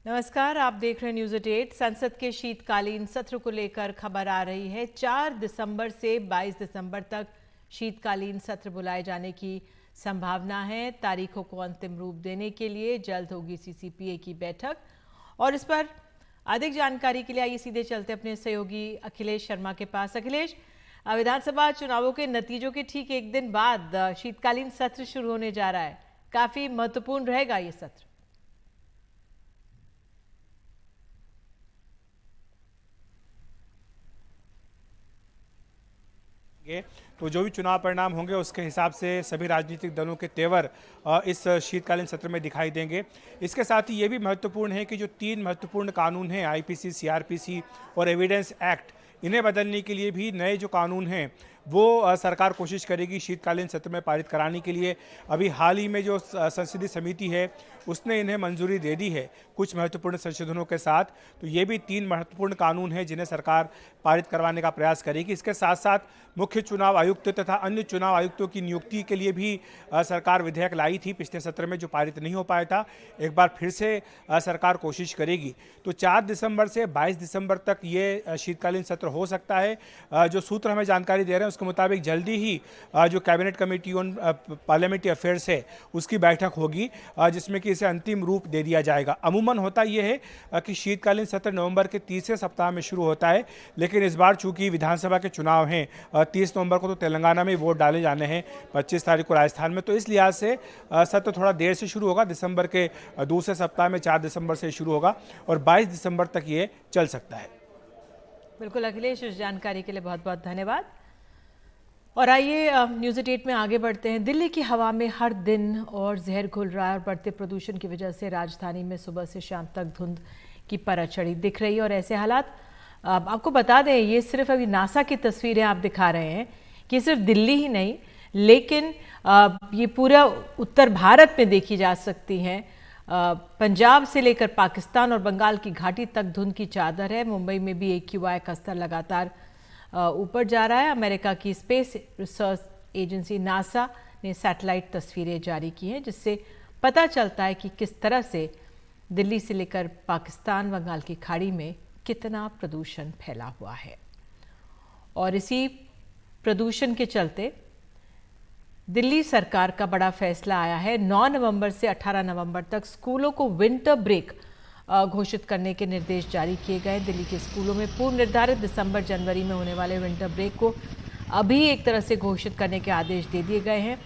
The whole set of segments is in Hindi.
नमस्कार, आप देख रहे हैं न्यूज़ 8। संसद के शीतकालीन सत्र को लेकर खबर आ रही है। 4 दिसंबर से 22 दिसंबर तक शीतकालीन सत्र बुलाए जाने की संभावना है। तारीखों को अंतिम रूप देने के लिए जल्द होगी सीसीपीए की बैठक। और इस पर अधिक जानकारी के लिए आइए सीधे चलते अपने सहयोगी अखिलेश शर्मा के पास। अखिलेश, विधानसभा चुनावों के नतीजों के ठीक एक दिन बाद शीतकालीन सत्र शुरू होने जा रहा है। काफी महत्वपूर्ण रहेगा ये सत्र। तो जो भी चुनाव परिणाम होंगे उसके हिसाब से सभी राजनीतिक दलों के तेवर इस शीतकालीन सत्र में दिखाई देंगे। इसके साथ ही ये भी महत्वपूर्ण है कि जो 3 महत्वपूर्ण कानून हैं, आईपीसी, सीआरपीसी और एविडेंस एक्ट, इन्हें बदलने के लिए भी नए जो कानून हैं वो सरकार कोशिश करेगी शीतकालीन सत्र में पारित कराने के लिए। अभी हाल ही में जो संसदीय समिति है उसने इन्हें मंजूरी दे दी है कुछ महत्वपूर्ण संशोधनों के साथ। तो ये भी 3 महत्वपूर्ण कानून हैं जिन्हें सरकार पारित करवाने का प्रयास करेगी। इसके साथ साथ मुख्य चुनाव आयुक्त तथा अन्य चुनाव आयुक्तों की नियुक्ति के लिए भी सरकार विधेयक लाई थी पिछले सत्र में, जो पारित नहीं हो पाया था। एक बार फिर से सरकार कोशिश करेगी। तो 4 दिसंबर से 22 दिसंबर तक ये शीतकालीन सत्र हो सकता है। जो सूत्र हमें जानकारी दे रहे हैं उसके मुताबिक जल्दी ही जो cabinet committee on parliamentary affairs है उसकी बैठक होगी, जिसमें कि इसे अंतिम रूप दे दिया जाएगा। अमूमन होता यह है कि शीतकालीन सत्र नवंबर के तीसरे सप्ताह में शुरू होता है, लेकिन इस बार चूंकि विधानसभा के चुनाव हैं, 30 नवंबर को तो तेलंगाना में वोट डाले जाने हैं, 25 तारीख को राजस्थान में, तो इस लिहाज से सत्र थोड़ा देर से शुरू होगा। दिसंबर के दूसरे सप्ताह में 4 दिसंबर से शुरू होगा और 22 दिसंबर तक ये चल सकता है। बिल्कुल अखिलेश, इस जानकारी के लिए बहुत बहुत धन्यवाद। और आइए न्यूज़ 8 में आगे बढ़ते हैं। दिल्ली की हवा में हर दिन और जहर घुल रहा है और बढ़ते प्रदूषण की वजह से राजधानी में सुबह से शाम तक धुंध की परत चढ़ी दिख रही है। और ऐसे हालात, आपको बता दें, ये सिर्फ अभी नासा की तस्वीरें आप दिखा रहे हैं कि सिर्फ दिल्ली ही नहीं, लेकिन ये पूरा उत्तर भारत में देखी जा सकती हैं। पंजाब से लेकर पाकिस्तान और बंगाल की घाटी तक धुंध की चादर है। मुंबई में भी AQI का स्तर लगातार ऊपर जा रहा है। अमेरिका की स्पेस रिसर्च एजेंसी नासा ने सैटेलाइट तस्वीरें जारी की हैं, जिससे पता चलता है कि किस तरह से दिल्ली से लेकर पाकिस्तान, बंगाल की खाड़ी में कितना प्रदूषण फैला हुआ है। और इसी प्रदूषण के चलते दिल्ली सरकार का बड़ा फैसला आया है। 9 नवंबर से 18 नवंबर तक स्कूलों को विंटर ब्रेक घोषित करने के निर्देश जारी किए गए। दिल्ली के स्कूलों में पूर्व निर्धारित दिसंबर जनवरी में होने वाले विंटर ब्रेक को अभी एक तरह से घोषित करने के आदेश दे दिए गए हैं।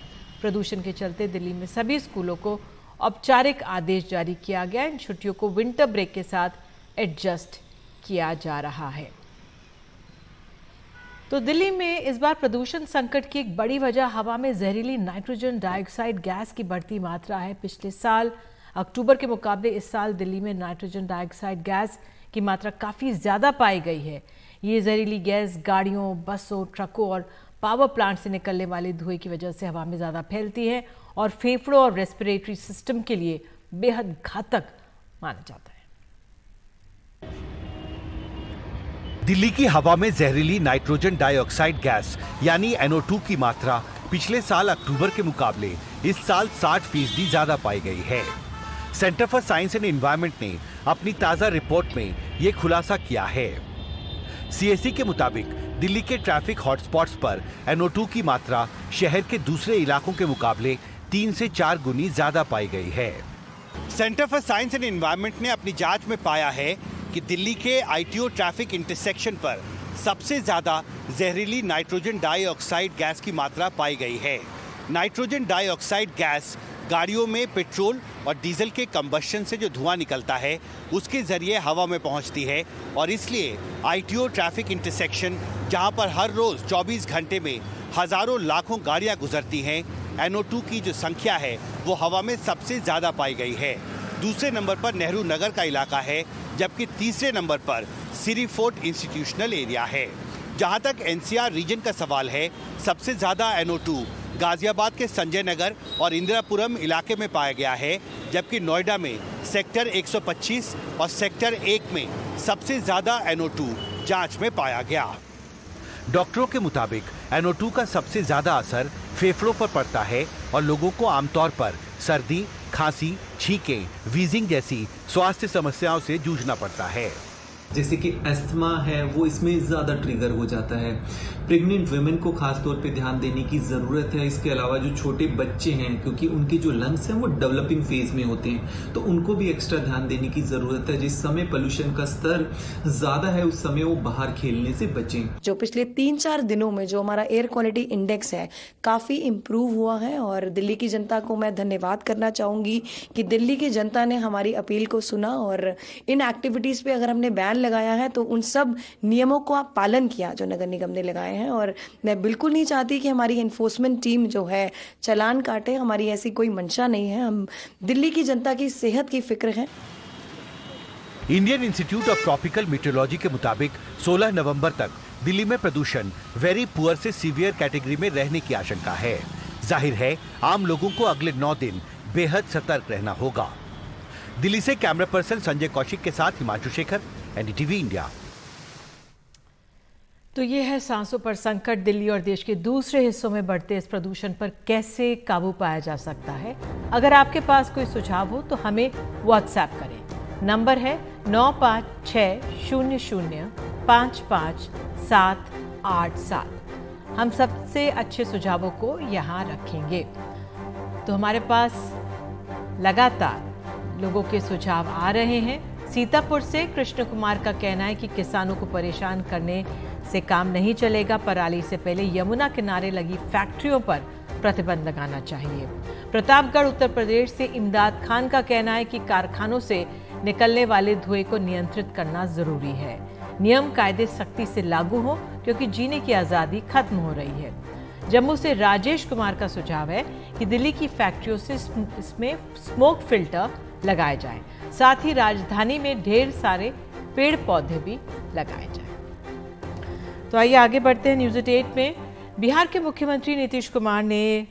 प्रदूषण के चलते दिल्ली में सभी स्कूलों को औपचारिक आदेश जारी किया गया। इन छुट्टियों को विंटर ब्रेक के साथ एडजस्ट किया जा रहा है। तो दिल्ली में इस बार प्रदूषण संकट की एक बड़ी वजह हवा में जहरीली नाइट्रोजन डाइऑक्साइड गैस की बढ़ती मात्रा है। पिछले साल अक्टूबर के मुकाबले इस साल दिल्ली में नाइट्रोजन डाइऑक्साइड गैस की मात्रा काफ़ी ज़्यादा पाई गई है। ये जहरीली गैस गाड़ियों, बसों, ट्रकों और पावर प्लांट से निकलने वाले धुएं की वजह से हवा में ज़्यादा फैलती है और फेफड़ों और रेस्पिरेटरी सिस्टम के लिए बेहद घातक माना जाता है। दिल्ली की हवा में जहरीली नाइट्रोजन डाइऑक्साइड गैस यानी NO2 की मात्रा पिछले साल अक्टूबर के मुकाबले इस साल 60% ज्यादा पाई गई है। Centre for science and environment ने अपनी ताजा रिपोर्ट में ये खुलासा किया है। CSE के मुताबिक दिल्ली के ट्रैफिक हॉटस्पॉट्स पर NO2 की मात्रा शहर के दूसरे इलाकों के मुकाबले 3 से 4 गुनी ज्यादा पाई गई है। Centre for science and environment ने अपनी जांच में पाया है कि दिल्ली के ITO ट्रैफिक इंटरसेक्शन पर सबसे ज्यादा जहरीली नाइट्रोजन डाइऑक्साइड गैस की मात्रा पाई गई है। नाइट्रोजन डाइऑक्साइड गैस गाड़ियों में पेट्रोल और डीजल के कंबशन से जो धुआं निकलता है उसके जरिए हवा में पहुंचती है और इसलिए ITO ट्रैफिक इंटरसेक्शन, जहां पर हर रोज 24 घंटे में हजारों लाखों गाड़ियां गुजरती हैं, NO2 की जो संख्या है वो हवा में सबसे ज्यादा पाई गई है। दूसरे नंबर पर नेहरू नगर का इलाका है, जबकि तीसरे नंबर पर सिरी फोर्ट इंस्टीट्यूशनल एरिया है। जहां तक NCR रीजन का सवाल है, सबसे ज्यादा NO2 गाजियाबाद के संजय नगर और इंदिरापुरम इलाके में पाया गया है, जबकि नोएडा में सेक्टर 125 और सेक्टर 1 में सबसे ज्यादा NO2 जांच में पाया गया। डॉक्टरों के मुताबिक NO2 का सबसे ज्यादा असर फेफड़ों पर पड़ता है और लोगों को आमतौर पर सर्दी, खांसी, छींकें, वीजिंग जैसी स्वास्थ्य समस्याओं से जूझना पड़ता है। जैसे कि अस्थमा है वो इसमें ज़्यादा ट्रिगर हो जाता है। प्रेग्नेंट वुमेन को खास तौर पे ध्यान देने की ज़रूरत है। इसके अलावा जो छोटे बच्चे हैं, क्योंकि उनके जो लंग्स हैं वो डेवलपिंग फेज में होते हैं, तो उनको भी एक्स्ट्रा ध्यान देने की ज़रूरत है। जिस समय पोल्यूशन का स्तर ज़्यादा है उस समय वो बाहर खेलने से बचें। जो पिछले 3-4 दिनों में जो हमारा एयर क्वालिटी इंडेक्स है काफ़ी इम्प्रूव हुआ है और दिल्ली की जनता को मैं धन्यवाद करना चाहूँगी कि दिल्ली की जनता ने हमारी अपील को सुना और इन एक्टिविटीज़ पे अगर हमने बैन लगाया है तो उन सब नियमों को आप पालन किया जो नगर निगम ने लगाए हैं। और मैं बिल्कुल नहीं चाहती कि हमारी एनफोर्समेंट टीम जो है चालान काटे, हमारी ऐसी कोई मंशा नहीं है। हम दिल्ली की जनता की सेहत की फिक्र है। Indian Institute of Tropical Meteorology के मुताबिक 16 नवंबर तक दिल्ली में प्रदूषण वेरी पुअर से सीवियर कैटेगरी में रहने की आशंका है। जाहिर है आम लोगों को अगले 9 दिन बेहद सतर्क रहना होगा। दिल्ली से कैमरा पर्सन संजय कौशिक के साथ हिमांशु शेखर, एनडीटीवी इंडिया। तो ये है सांसों पर संकट। दिल्ली और देश के दूसरे हिस्सों में बढ़ते इस प्रदूषण पर कैसे काबू पाया जा सकता है? अगर आपके पास कोई सुझाव हो तो हमें व्हाट्सएप करें। नंबर है 9560055787। हम सबसे अच्छे सुझावों को यहाँ रखेंगे। तो हमारे पास लगातार लोगों के सुझाव आ रहे हैं। सीतापुर से कृष्ण कुमार का कहना है कि किसानों को परेशान करने से काम नहीं चलेगा। पराली से पहले यमुना किनारे लगी फैक्ट्रियों पर प्रतिबंध लगाना चाहिए। प्रतापगढ़ उत्तर प्रदेश से इमदाद खान का कहना है कि कारखानों से निकलने वाले धुएं को नियंत्रित करना जरूरी है। नियम कायदे सख्ती से लागू हो क्योंकि जीने की आज़ादी खत्म हो रही है। जम्मू से राजेश कुमार का सुझाव है कि दिल्ली की फैक्ट्रियों से इसमें स्मोक फिल्टर लगाए जाएं। साथ ही राजधानी में ढेर सारे पेड़ पौधे भी लगाए जाएं। तो आइए आगे बढ़ते हैं। न्यूज़ 8 में बिहार के मुख्यमंत्री नीतीश कुमार ने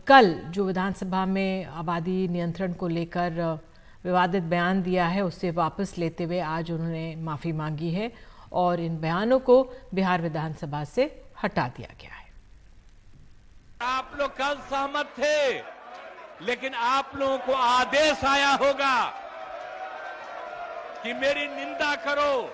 कल जो विधानसभा में आबादी नियंत्रण को लेकर विवादित बयान दिया है उससे वापस लेते हुए आज उन्होंने माफ़ी मांगी है और इन बयानों को बिहार विधानसभा से हटा दिया गया है। आप लोग कल सहमत थे, लेकिन आप लोगों को आदेश आया होगा कि मेरी निंदा करो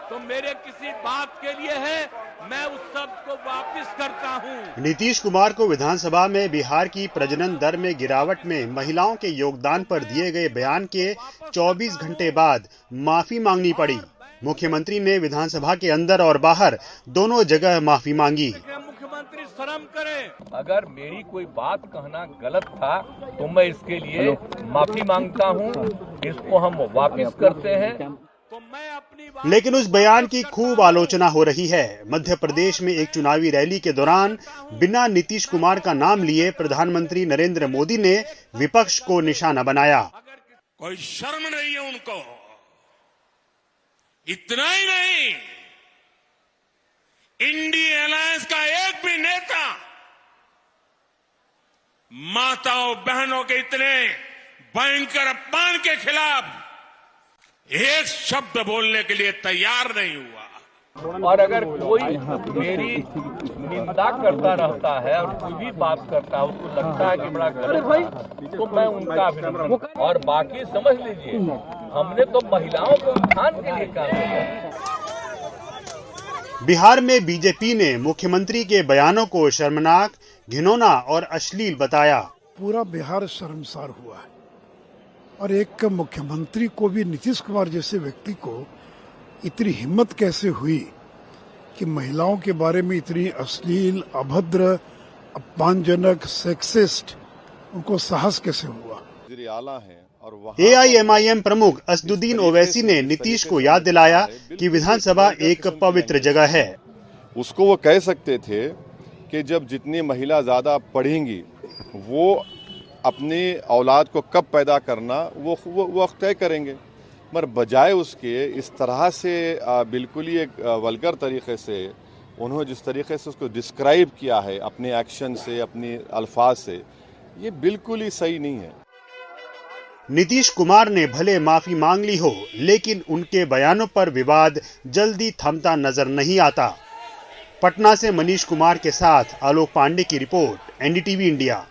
तो मेरे किसी बात के लिए है, मैं उस सब को वापस करता हूं। नीतीश कुमार को विधानसभा में बिहार की प्रजनन दर में गिरावट में महिलाओं के योगदान पर दिए गए बयान के 24 घंटे बाद माफी मांगनी पड़ी। मुख्यमंत्री ने विधानसभा के अंदर और बाहर दोनों जगह माफी मांगी। मुख्यमंत्री शर्म करें। अगर मेरी कोई बात कहना गलत था तो मैं इसके लिए माफी मांगता हूं। इसको हम वापस करते हैं। लेकिन उस बयान की खूब आलोचना हो रही है। मध्य प्रदेश में एक चुनावी रैली के दौरान बिना नीतीश कुमार का नाम लिए प्रधानमंत्री नरेंद्र मोदी ने विपक्ष को निशाना बनाया। कोई शर्म नहीं है उनको। इतना ही नहीं, इंडिया अलायंस का एक भी नेता माताओं बहनों के इतने भयंकर अपमान के खिलाफ एक शब्द बोलने के लिए तैयार नहीं हुआ। और अगर कोई मेरी निंदा करता रहता है और कोई भी बात करता है उसको लगता है कि बड़ा गलत है, तो मैं उनका अभिनंदन। और बाकी समझ लीजिए हमने तो महिलाओं के उत्थान के लिए काम किया। बिहार में बीजेपी ने मुख्यमंत्री के बयानों को शर्मनाक, घिनौना और अश्लील बताया। पूरा बिहार शर्मसार हुआ है और एक मुख्यमंत्री को भी, नीतीश कुमार जैसे व्यक्ति को इतनी हिम्मत कैसे हुई कि महिलाओं के बारे में इतनी अश्लील, अभद्र, अपमानजनक, सेक्सिस्ट, उनको साहस कैसे हुआ? AIMIM प्रमुख असदुद्दीन ओवैसी ने नीतीश को याद दिलाया कि विधानसभा एक पवित्र जगह है। उसको वो कह सकते थे कि जब जितनी महिला ज्यादा पढ़ेंगी वो अपनी औलाद को कब पैदा करना वो तय करेंगे, मगर बजाय उसके इस तरह से बिल्कुल ही एक वल्गर तरीके से उन्होंने जिस तरीके से उसको डिस्क्राइब किया है अपने एक्शन से, अपने अल्फाज से, ये बिल्कुल ही सही नहीं है। नीतीश कुमार ने भले माफी मांग ली हो, लेकिन उनके बयानों पर विवाद जल्दी थमता नजर नहीं आता। पटना से मनीष कुमार के साथ आलोक पांडे की रिपोर्ट, एनडीटीवी इंडिया।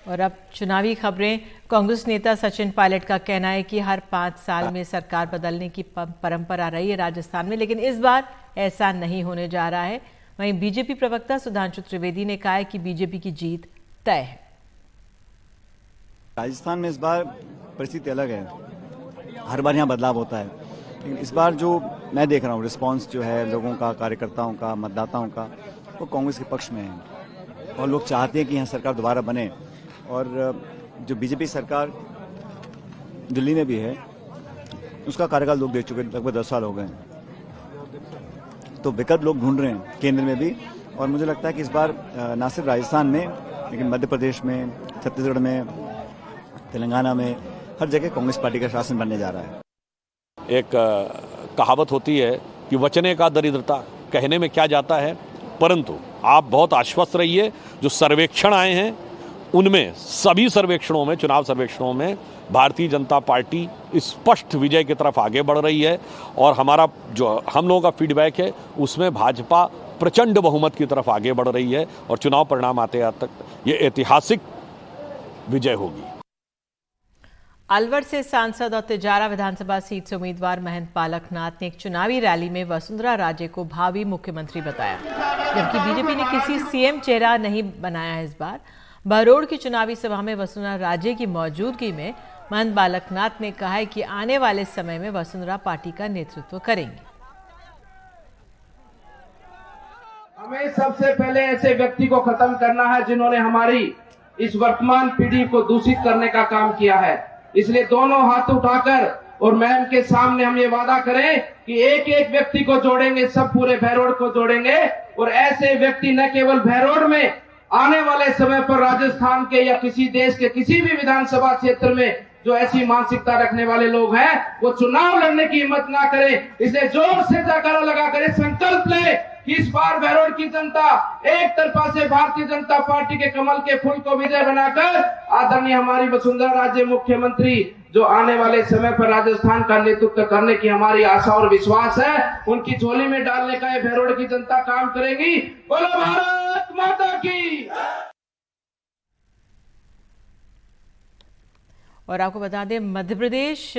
और अब चुनावी खबरें। कांग्रेस नेता सचिन पायलट का कहना है कि हर 5 साल में सरकार बदलने की परंपरा रही है राजस्थान में, लेकिन इस बार ऐसा नहीं होने जा रहा है। वहीं बीजेपी प्रवक्ता सुधांशु त्रिवेदी ने कहा है कि बीजेपी की जीत तय है। राजस्थान में इस बार परिस्थिति अलग है, हर बार यहाँ बदलाव होता है, लेकिन इस बार जो मैं देख रहा हूँ रिस्पांस जो है लोगों का, कार्यकर्ताओं का, मतदाताओं का, वो कांग्रेस के पक्ष में है और लोग चाहते हैं कि यहाँ सरकार दोबारा बने। और जो बीजेपी सरकार दिल्ली में भी है उसका कार्यकाल लोग देख चुके हैं, लगभग 10 साल हो गए, तो विकल्प लोग ढूंढ रहे हैं केंद्र में भी। और मुझे लगता है कि इस बार न सिर्फ राजस्थान में लेकिन मध्य प्रदेश में, छत्तीसगढ़ में, तेलंगाना में, हर जगह कांग्रेस पार्टी का शासन बनने जा रहा है। एक कहावत होती है कि वचने का दरिद्रता, कहने में क्या जाता है, परंतु आप बहुत आश्वस्त रहिए। जो सर्वेक्षण आए हैं उनमें, सभी सर्वेक्षणों में, चुनाव सर्वेक्षणों में भारतीय जनता पार्टी स्पष्ट विजय की तरफ आगे बढ़ रही है और हमारा जो हम लोगों का फीडबैक है उसमें भाजपा प्रचंड बहुमत की तरफ आगे बढ़ रही है और चुनाव परिणाम आते तक ये ऐतिहासिक विजय होगी। अलवर से सांसद और तिजारा विधानसभा सीट से उम्मीदवार महंत पालकनाथ ने एक चुनावी रैली में वसुंधरा राजे को भावी मुख्यमंत्री बताया, जबकि बीजेपी ने किसी सीएम चेहरा नहीं बनाया है। इस बार बहरोड की चुनावी सभा में वसुंधरा राजे की मौजूदगी में महंत पालकनाथ ने कहा है कि आने वाले समय में वसुंधरा पार्टी का नेतृत्व करेंगे। हमें सबसे पहले ऐसे व्यक्ति को खत्म करना है जिन्होंने हमारी इस वर्तमान पीढ़ी को दूषित करने का काम किया है। इसलिए दोनों हाथ उठाकर और मैम के सामने हम ये वादा करें कि एक एक व्यक्ति को जोड़ेंगे, सब पूरे भैरोड को जोड़ेंगे। और ऐसे व्यक्ति न केवल भैरोड में, आने वाले समय पर राजस्थान के या किसी देश के किसी भी विधानसभा क्षेत्र में जो ऐसी मानसिकता रखने वाले लोग हैं वो चुनाव लड़ने की हिम्मत ना करें। इसलिए जोर से जयकारा लगा कर संकल्प ले कि इस बार भैरोड की जनता एक तरफा से भारतीय जनता पार्टी के कमल के फूल को विजय बनाकर आदरणीय हमारी वसुंधरा राजे मुख्यमंत्री जो आने वाले समय पर राजस्थान का नेतृत्व करने की हमारी आशा और विश्वास है, उनकी झोली में डालने का ये भैरोड की जनता काम करेगी। बोलो भारत माता की। और आपको बता दें, मध्य प्रदेश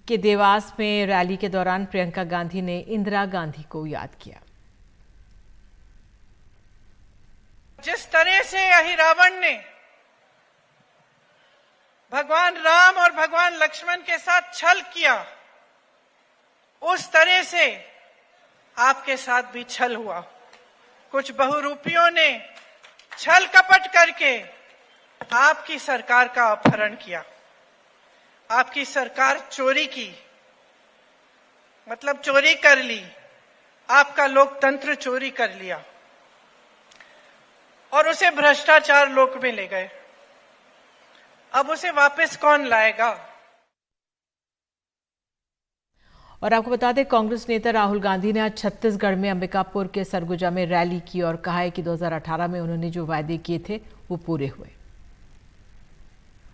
के देवास में रैली के दौरान प्रियंका गांधी ने इंदिरा गांधी को याद किया। जिस तरह से अहिरावण ने भगवान राम और भगवान लक्ष्मण के साथ छल किया, उस तरह से आपके साथ भी छल हुआ। कुछ बहुरूपियों ने छल कपट करके आपकी सरकार का अपहरण किया, आपकी सरकार चोरी की, मतलब चोरी कर ली, आपका लोकतंत्र चोरी कर लिया और उसे भ्रष्टाचार लोक में ले गए। अब उसे वापस कौन लाएगा? और आपको बता दें, कांग्रेस नेता राहुल गांधी ने आज छत्तीसगढ़ में अंबिकापुर के सरगुजा में रैली की और कहा है कि 2018 में उन्होंने जो वायदे किए थे वो पूरे हुए।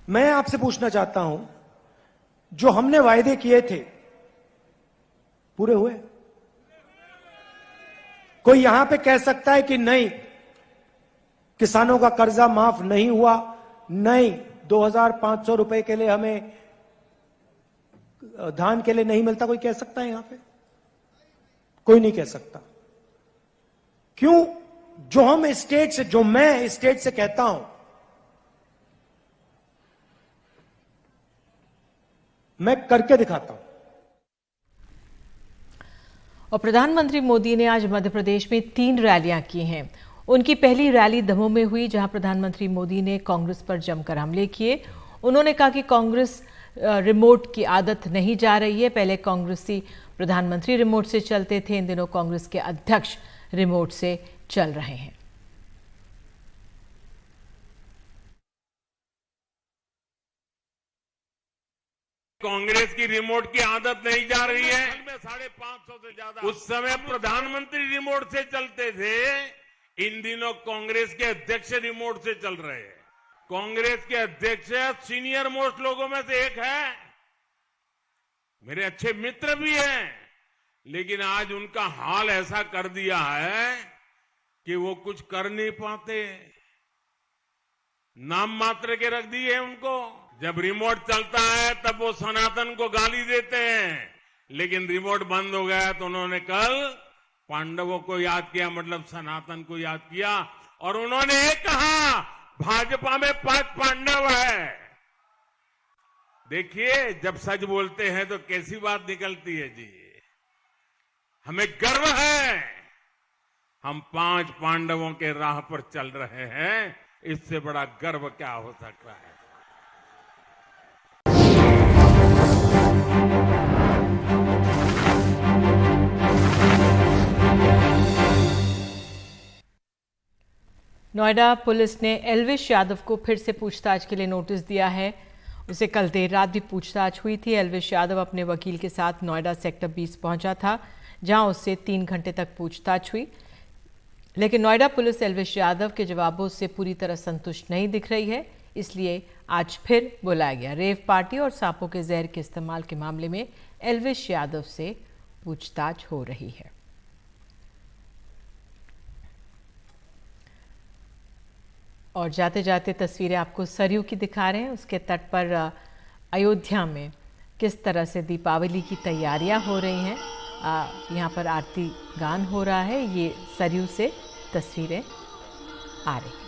मैं आपसे पूछना चाहता हूं, जो हमने वायदे किए थे पूरे हुए? कोई यहां पे कह सकता है कि नहीं, किसानों का कर्जा माफ नहीं हुआ, नहीं 2500 रुपए के लिए हमें धान के लिए नहीं मिलता? कोई कह सकता है यहां पे? कोई नहीं कह सकता। क्यों? जो हम स्टेट से, जो मैं स्टेट से कहता हूं, मैं करके दिखाता हूं। और प्रधानमंत्री मोदी ने आज मध्य प्रदेश में 3 रैलियां की हैं। उनकी पहली रैली दमोह में हुई, जहां प्रधानमंत्री मोदी ने कांग्रेस पर जमकर हमले किए। उन्होंने कहा कि कांग्रेस रिमोट की आदत नहीं जा रही है। पहले कांग्रेसी प्रधानमंत्री रिमोट से चलते थे, इन दिनों कांग्रेस के अध्यक्ष रिमोट से चल रहे हैं। कांग्रेस की रिमोट की आदत नहीं जा रही है। 550 से ज्यादा उस समय प्रधानमंत्री रिमोट से चलते थे, इन दिनों कांग्रेस के अध्यक्ष रिमोट से चल रहे हैं। कांग्रेस के अध्यक्ष सीनियर मोस्ट लोगों में से एक है, मेरे अच्छे मित्र भी हैं, लेकिन आज उनका हाल ऐसा कर दिया है कि वो कुछ कर नहीं पाते। नाम मात्र के रख दिए उनको। जब रिमोट चलता है तब वो सनातन को गाली देते हैं, लेकिन रिमोट बंद हो गया तो उन्होंने कल पांडवों को याद किया, मतलब सनातन को याद किया। और उन्होंने कहा भाजपा में 5 पांडव है। देखिए, जब सच बोलते हैं तो कैसी बात निकलती है जी। हमें गर्व है, हम 5 पांडवों के राह पर चल रहे हैं। इससे बड़ा गर्व क्या हो सकता है। नोएडा पुलिस ने एल्विश यादव को फिर से पूछताछ के लिए नोटिस दिया है। उसे कल देर रात भी पूछताछ हुई थी। एल्विश यादव अपने वकील के साथ नोएडा सेक्टर 20 पहुंचा था, जहां उससे 3 घंटे तक पूछताछ हुई। लेकिन नोएडा पुलिस एल्विश यादव के जवाबों से पूरी तरह संतुष्ट नहीं दिख रही है, इसलिए आज फिर बुलाया गया। रेव पार्टी और सांपों के जहर के इस्तेमाल के मामले में एल्विश यादव से पूछताछ हो रही है। और जाते जाते तस्वीरें आपको सरयू की दिखा रहे हैं। उसके तट पर अयोध्या में किस तरह से दीपावली की तैयारियां हो रही हैं। यहाँ पर आरती गान हो रहा है। ये सरयू से तस्वीरें आ रही हैं।